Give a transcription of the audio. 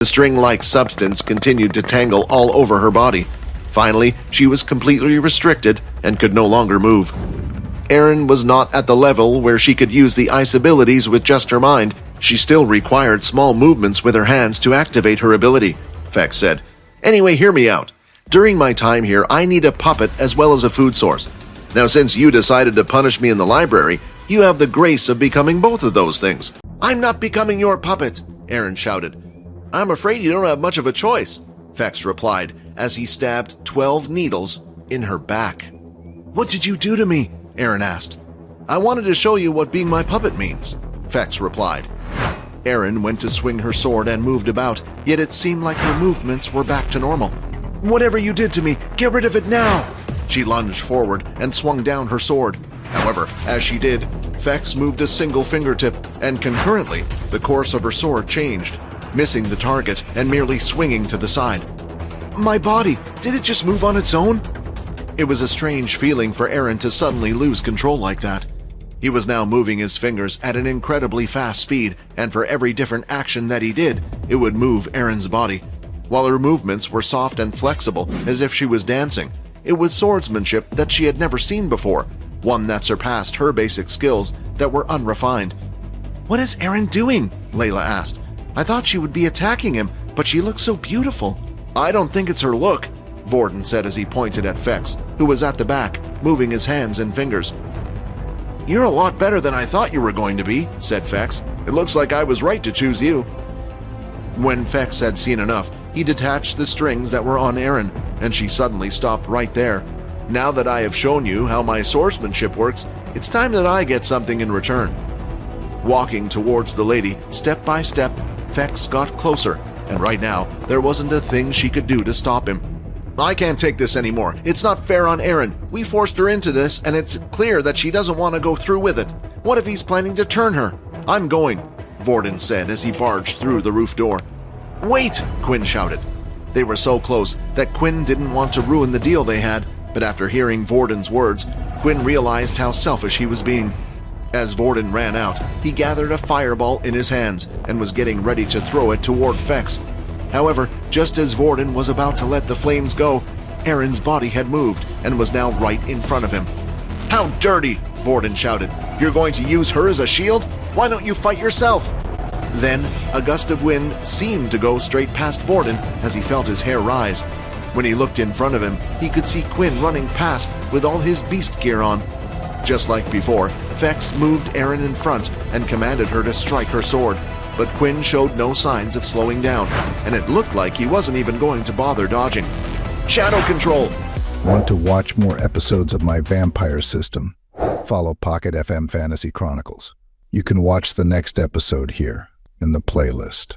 The string-like substance continued to tangle all over her body. Finally, she was completely restricted and could no longer move. Erin was not at the level where she could use the ice abilities with just her mind. She still required small movements with her hands to activate her ability, Fex said. Anyway, hear me out. During my time here, I need a puppet as well as a food source. Now, since you decided to punish me in the library, you have the grace of becoming both of those things. I'm not becoming your puppet, Erin shouted. I'm afraid you don't have much of a choice, Fex replied as he stabbed 12 needles in her back. What did you do to me? Erin asked. I wanted to show you what being my puppet means, Fex replied. Erin went to swing her sword and moved about, yet it seemed like her movements were back to normal. Whatever you did to me, get rid of it now! She lunged forward and swung down her sword. However, as she did, Fex moved a single fingertip, and concurrently, the course of her sword changed, missing the target and merely swinging to the side. My body, did it just move on its own? It was a strange feeling for Erin to suddenly lose control like that. He was now moving his fingers at an incredibly fast speed, and for every different action that he did, it would move Erin's body. While her movements were soft and flexible, as if she was dancing, it was swordsmanship that she had never seen before, one that surpassed her basic skills that were unrefined. What is Erin doing? Layla asked. I thought she would be attacking him, but she looks so beautiful. I don't think it's her look, Vorden said as he pointed at Fex, who was at the back, moving his hands and fingers. You're a lot better than I thought you were going to be, said Fex. It looks like I was right to choose you. When Fex had seen enough, he detached the strings that were on Erin, and she suddenly stopped right there. Now that I have shown you how my swordsmanship works, it's time that I get something in return. Walking towards the lady, step by step, Fex got closer, and right now, there wasn't a thing she could do to stop him. I can't take this anymore. It's not fair on Erin. We forced her into this, and it's clear that she doesn't want to go through with it. What if he's planning to turn her? I'm going, Vorden said as he barged through the roof door. Wait, Quinn shouted. They were so close that Quinn didn't want to ruin the deal they had, but after hearing Vorden's words, Quinn realized how selfish he was being. As Vorden ran out, he gathered a fireball in his hands and was getting ready to throw it toward Fex. However, just as Vorden was about to let the flames go, Erin's body had moved and was now right in front of him. How dirty! Vorden shouted. You're going to use her as a shield? Why don't you fight yourself? Then, a gust of wind seemed to go straight past Vorden as he felt his hair rise. When he looked in front of him, he could see Quinn running past with all his beast gear on. Just like before, Fex moved Erin in front and commanded her to strike her sword, but Quinn showed no signs of slowing down, and it looked like he wasn't even going to bother dodging. Shadow control! Want to watch more episodes of my vampire system? Follow Pocket FM Fantasy Chronicles. You can watch the next episode here in the playlist.